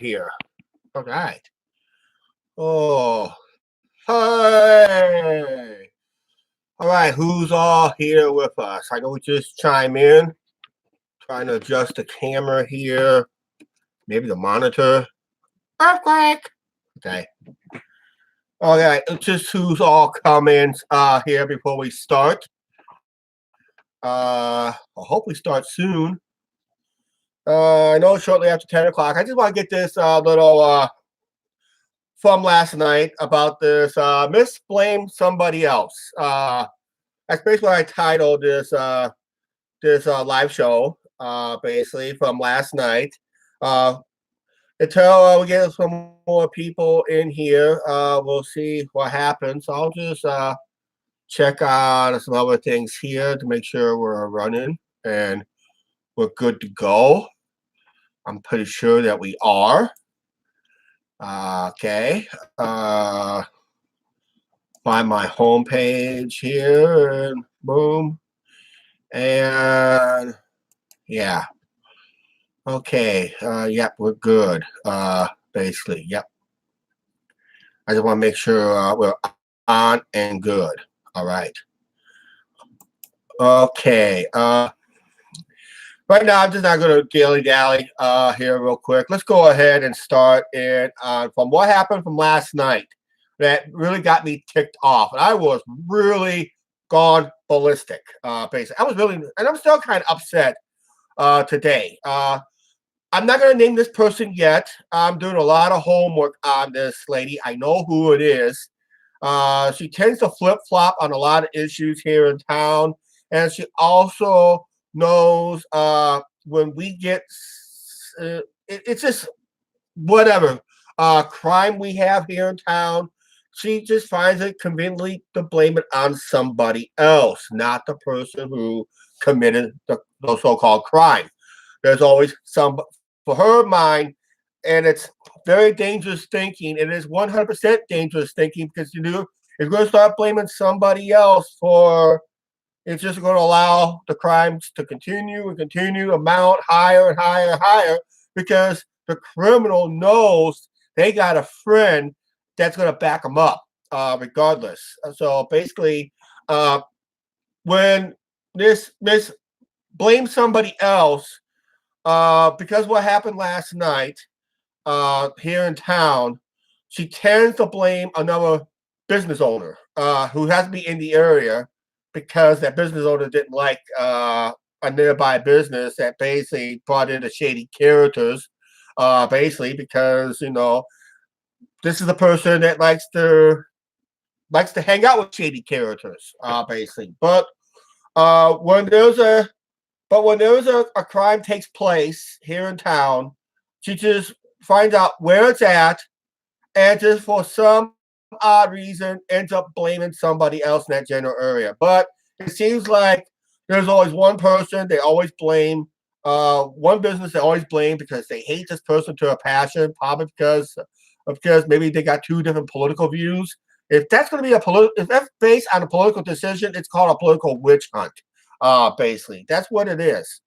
here. All right. Oh, hey. All right, who's all here with us? I know we just chime in. Trying to adjust the camera here. Maybe the monitor. Earthquake. Okay. All right, it's just who's all coming here before we start. I hope we start soon. I know it's shortly after 10 o'clock. I just want to get this little from last night about this miss blame somebody else. That's basically what I titled this live show, basically from last night. Until we get some more people in here, we'll see what happens. I'll just check on some other things here to make sure we're running and we're good to go. I'm pretty sure that we are. Okay. Find my home page here and boom. And yeah. Okay. Yep, we're good. Basically, yep. I just want to make sure we're on and good. All right. Okay. Right now, I'm just not going to dilly-dally here real quick. Let's go ahead and start in from what happened from last night that really got me ticked off. And I was really gone ballistic, basically. I was really, and I'm still kind of upset today. I'm not going to name this person yet. I'm doing a lot of homework on this lady. I know who it is. She tends to flip-flop on a lot of issues here in town. And she also knows when we get it's just whatever crime we have here in town, she just finds it conveniently to blame it on somebody else, not the person who committed the so-called crime. There's always some for her mind, and it's very dangerous thinking. It is 100% dangerous thinking because you're going to start blaming somebody else for. It's just going to allow the crimes to continue and continue, amount higher and higher and higher, because the criminal knows they got a friend that's going to back them up, regardless. So basically, when this blame somebody else, because what happened last night here in town, she tends to blame another business owner who has to be in the area, because that business owner didn't like a nearby business that basically brought in the shady characters, basically because this is a person that likes to hang out with shady characters, basically. But when there's a crime takes place here in town, she just finds out where it's at, and just for some odd reason ends up blaming somebody else in that general area. But it seems like there's always one person they always blame, one business they always blame because they hate this person to a passion, probably because maybe they got two different political views. If that's going to be if that's based on a political decision, it's called a political witch hunt. Basically, that's what it is.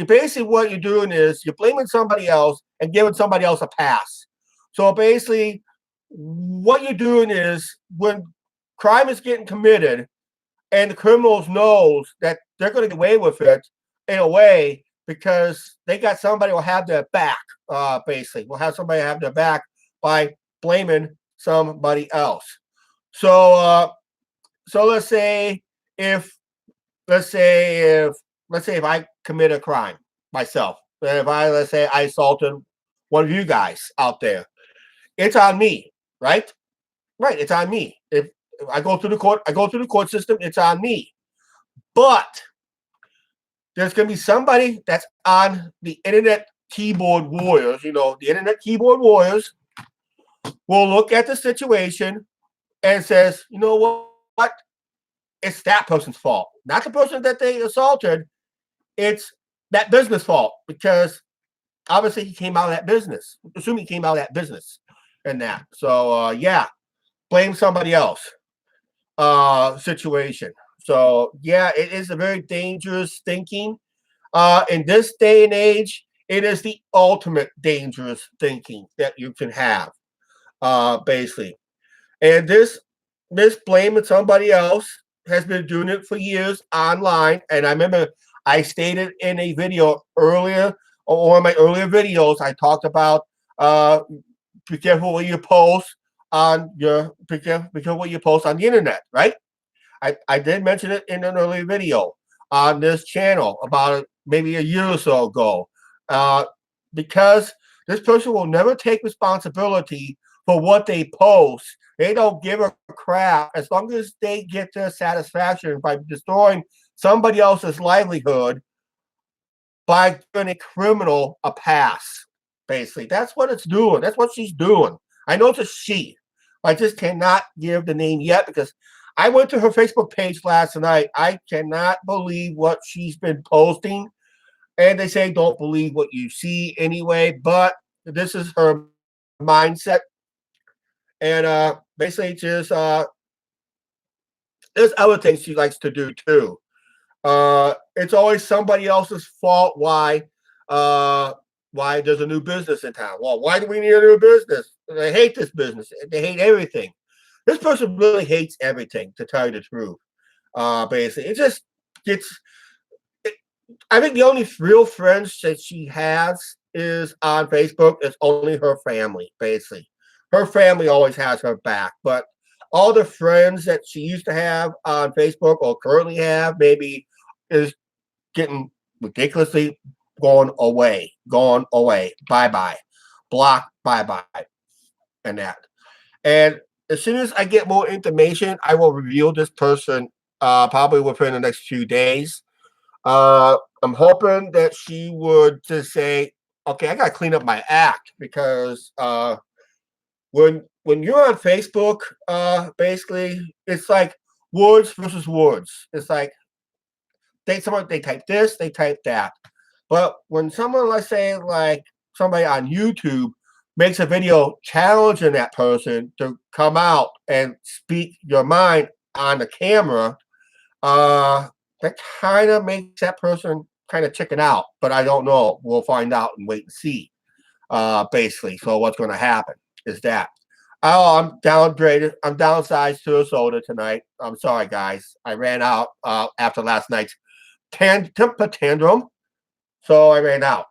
Basically what you're doing is you're blaming somebody else and giving somebody else a pass. So basically, what you're doing is when crime is getting committed and the criminals knows that they're going to get away with it in a way because they got somebody will have their back, basically. Will have somebody have their back by blaming somebody else. So so let's say if I commit a crime myself, if let's say I assaulted one of you guys out there, it's on me, right? Right, it's on me. If I go through the court system, it's on me. But there's going to be somebody that's on the internet keyboard warriors. The internet keyboard warriors will look at the situation and says, you know what? It's that person's fault, not the person that they assaulted. It's that business fault because obviously he came out of that business. Assuming he came out of that business and that. So yeah, blame somebody else situation. So yeah, it is a very dangerous thinking. In this day and age, It is the ultimate dangerous thinking that you can have, basically. And this blaming somebody else has been doing it for years online. And I remember I stated in a video earlier, or one of my earlier videos, I talked about be careful what you post on your be careful what you post on the internet, right? I did mention it in an earlier video on this channel about maybe a year or so ago. Uh, because this person will never take responsibility for what they post. They don't give a crap as long as they get their satisfaction by destroying somebody else's livelihood by giving a criminal a pass. Basically, that's what it's doing. That's what she's doing. I know it's a she. I just cannot give the name yet because I went to her Facebook page last night. I cannot believe what she's been posting. And they say don't believe what you see anyway, but this is her mindset. And basically just there's other things she likes to do too. It's always somebody else's fault why there's a new business in town. Well, why do we need a new business? They hate this business. They hate everything. This person really hates everything, to tell you the truth. Basically, it just gets. I think the only real friends that she has is on Facebook. It's only her family, basically. Her family always has her back, but all the friends that she used to have on Facebook or currently have maybe is getting ridiculously gone away, bye bye, block, bye bye, and that. And as soon as I get more information, I will reveal this person probably within the next few days. I'm hoping that she would just say, "Okay, I got to clean up my act," because when you're on Facebook, basically it's like words versus words. It's like they type this, they type that. But when someone, let's say, like somebody on YouTube makes a video challenging that person to come out and speak your mind on the camera, that kind of makes that person kind of chicken out. But I don't know. We'll find out and wait and see. Basically, so what's going to happen is that. Oh, I'm downgraded. I'm downsized to a soda tonight. I'm sorry, guys. I ran out after last night's temper tantrum, so I ran out.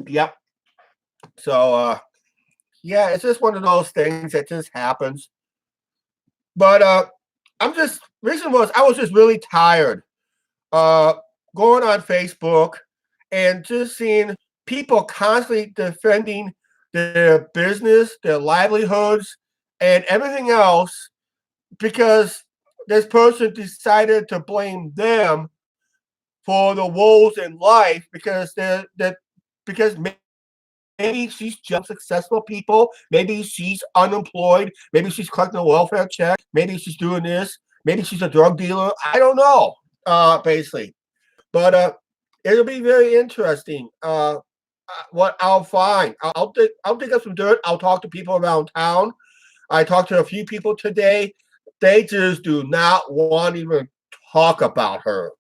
Yep. So yeah, it's just one of those things that just happens. But I'm just reason was I was just really tired uh going on Facebook and just seeing people constantly defending their business, their livelihoods, and everything else because this person decided to blame them for the woes in life because they're that because maybe she's just successful people, maybe she's unemployed, maybe she's collecting a welfare check, maybe she's doing this, maybe she's a drug dealer. I don't know, basically. But it'll be very interesting. What I'll find, I'll dig up some dirt. I'll talk to people around town. I talked to a few people today. They just do not want to even talk about her,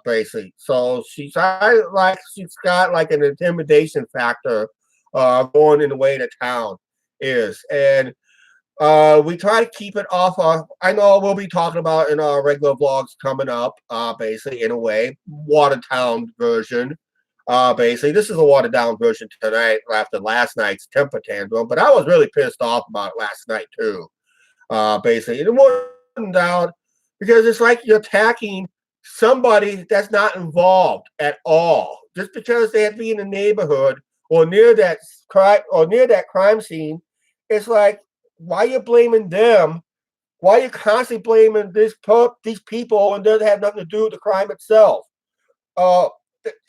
basically. So she's got like an intimidation factor going in the way the town is. And we try to keep it off. I know we'll be talking about in our regular vlogs coming up, basically, in a way, Watertown version. Basically, this is a watered down version tonight after last night's temper tantrum, but I was really pissed off about it last night too. Basically, it wasn't down because it's like you're attacking somebody that's not involved at all just because they have to be in the neighborhood or near that crime scene. It's like, why are you blaming them? Why are you constantly blaming these people and doesn't have nothing to do with the crime itself? Uh,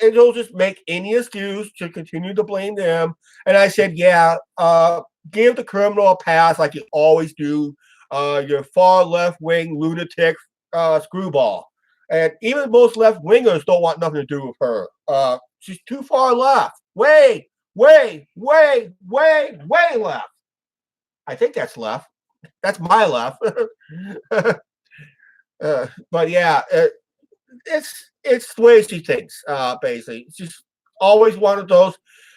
and they'll just make any excuse to continue to blame them. And I said, yeah, give the criminal a pass like you always do. You're far left wing lunatic screwball. And even most left wingers don't want nothing to do with her. She's too far left. Way left. I think that's left. That's my left. But yeah, it's the way she thinks. Basically, it's just always one of those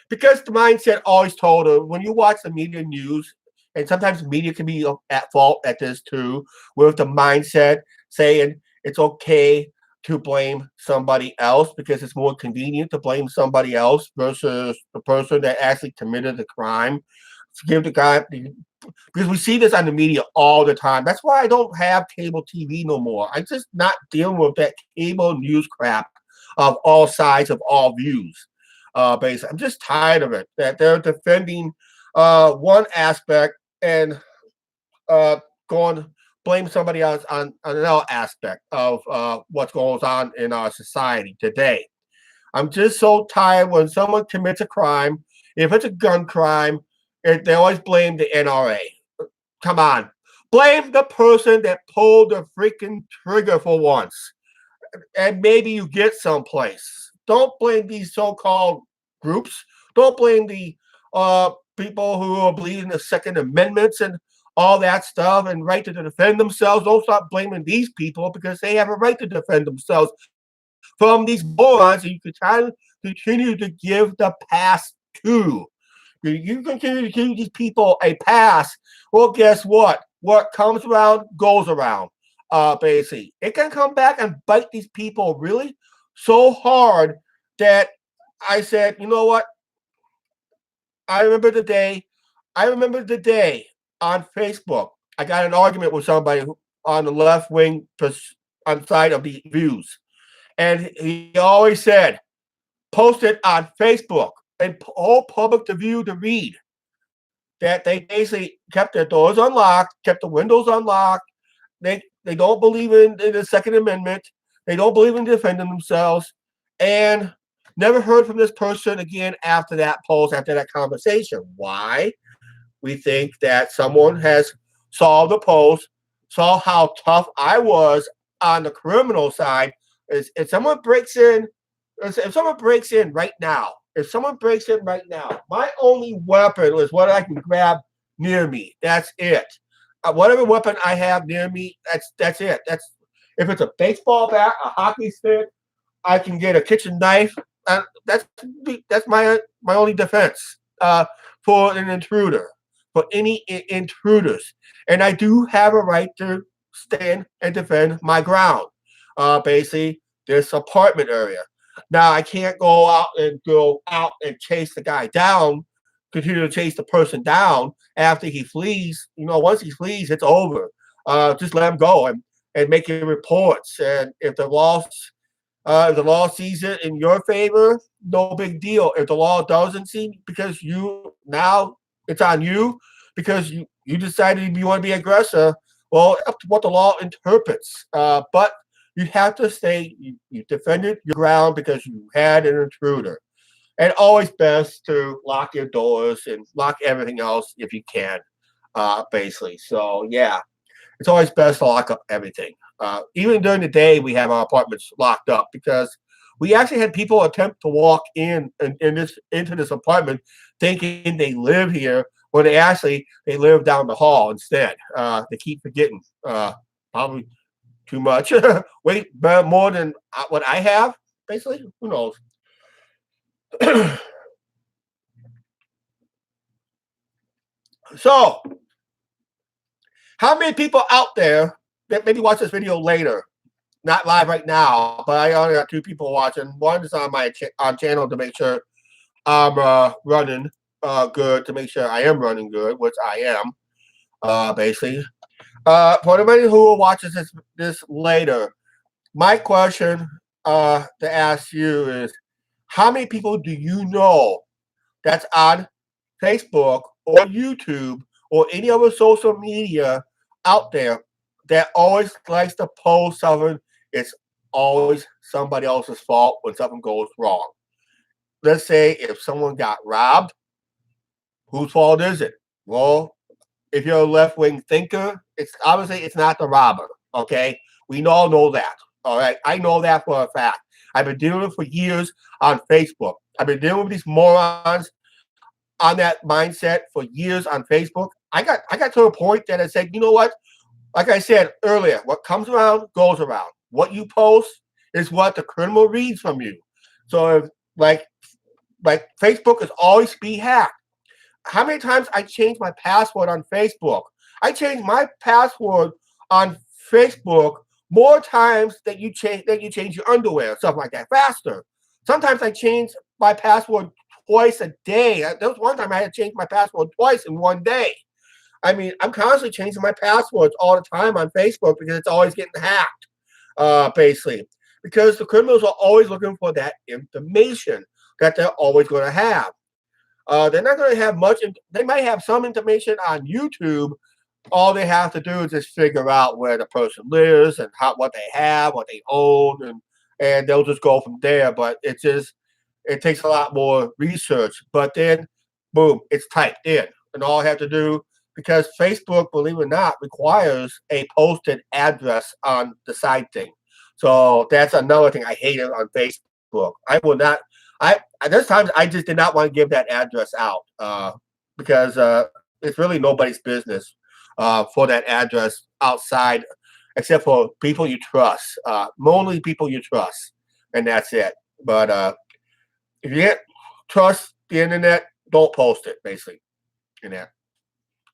because the mindset always told her when you watch the media news, and sometimes media can be at fault at this too, with the mindset saying it's okay to blame somebody else because it's more convenient to blame somebody else versus the person that actually committed the crime. Give the guy because we see this on the media all the time. That's why I don't have cable TV no more. I'm just not dealing with that cable news crap of all sides of all views. Basically, I'm just tired of it. That they're defending one aspect and uh, going blame somebody else on another aspect of what's going on in our society today. I'm just so tired when someone commits a crime. If it's a gun crime, they always blame the NRA. Come on. Blame the person that pulled the freaking trigger for once. And maybe you get someplace. Don't blame these so-called groups. Don't blame the people who are believing the Second Amendments and all that stuff and right to defend themselves. Don't stop blaming these people because they have a right to defend themselves from these morons that you could try to continue to give the pass to. You continue to give these people a pass. Well, guess what? What comes around goes around. Basically, it can come back and bite these people really so hard that I said, you know what? I remember the day. I remember the day on Facebook. I got an argument with somebody on the left wing on side of the views, and he always said, "Post it on Facebook and all public to view to read." That they basically kept their doors unlocked, kept the windows unlocked. They don't believe in the Second Amendment. They don't believe in defending themselves, and never heard from this person again after that post, after that conversation. Why? We think that someone has saw the post, saw how tough I was on the criminal side. If someone breaks in, if someone breaks in right now, if someone breaks in right now, my only weapon is what I can grab near me. That's it. Whatever weapon I have near me, that's it. That's if it's a baseball bat, a hockey stick, I can get a kitchen knife. That's my only defense for an intruder, for any intruders, and I do have a right to stand and defend my ground. Basically, this apartment area. Now I can't go out and chase the guy down, continue to chase the person down after he flees. You know, once he flees, it's over. Just let him go and make your reports. And if the law sees it in your favor, no big deal. If the law doesn't see, because you now it's on you because you decided you want to be aggressor. Well, up to what the law interprets. But you have to stay. You defended your ground because you had an intruder, and always best to lock your doors and lock everything else if you can. Basically, so yeah, it's always best to lock up everything. Even during the day, we have our apartments locked up because we actually had people attempt to walk into this apartment thinking they live here when they live down the hall instead. They keep forgetting. Probably too much. Wait, more than what I have. Basically, who knows? So, how many people out there that maybe watch this video later, not live right now, but I only got two people watching. One is on my on channel to make sure I'm running good, to make sure I am running good, which I am, basically. For anybody who watches this later, my question to ask you is, how many people do you know that's on Facebook or YouTube or any other social media out there that always likes to post something? It's always somebody else's fault when something goes wrong. Let's say if someone got robbed, whose fault is it? Well, if you're a left wing thinker, it's obviously it's not the robber. Okay, we all know that. All right, I know that for a fact. I've been dealing with it for years on Facebook. I've been dealing with these morons on that mindset for years on Facebook. I got to a point that I said, you know what? Like I said earlier, what comes around goes around. What you post is what the criminal reads from you. So if, like Facebook is always be hacked. How many times I changed my password on Facebook? I changed my password on Facebook more times than you change your underwear, stuff like that, faster. Sometimes I change my password twice a day. There was one time I had to change my password twice in one day. I mean, I'm constantly changing my passwords all the time on Facebook because it's always getting hacked, basically. Because the criminals are always looking for that information that they're always going to have. They're not going to have much. They might have some information on YouTube. All they have to do is just figure out where the person lives and what they have, what they own, and they'll just go from there. But it takes a lot more research. But then, boom, it's typed in, and all I have to do, because Facebook, believe it or not, requires a posted address on the side thing. So that's another thing I hated on Facebook. I will not. There's times I just did not want to give that address out because it's really nobody's business for that address outside, except for people you trust, only people you trust, and that's it. But if you can't trust the internet, don't post it. Basically, in that.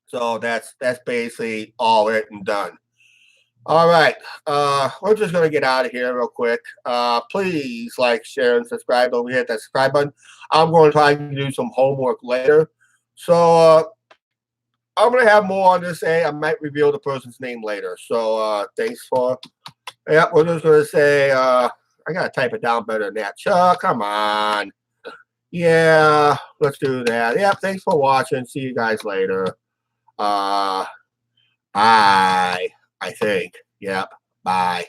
So that's basically all written and done. All right. We're just going to get out of here real quick. Please like, share, and subscribe. Don't forget that subscribe button. I'm going to try to do some homework later. So I'm going to have more on this. I might reveal the person's name later. So thanks for. Yeah, we're just going to say, I got to type it down better than that. Chuck, come on. Yeah, let's do that. Yeah, thanks for watching. See you guys later. Bye. I think. Yep. Bye.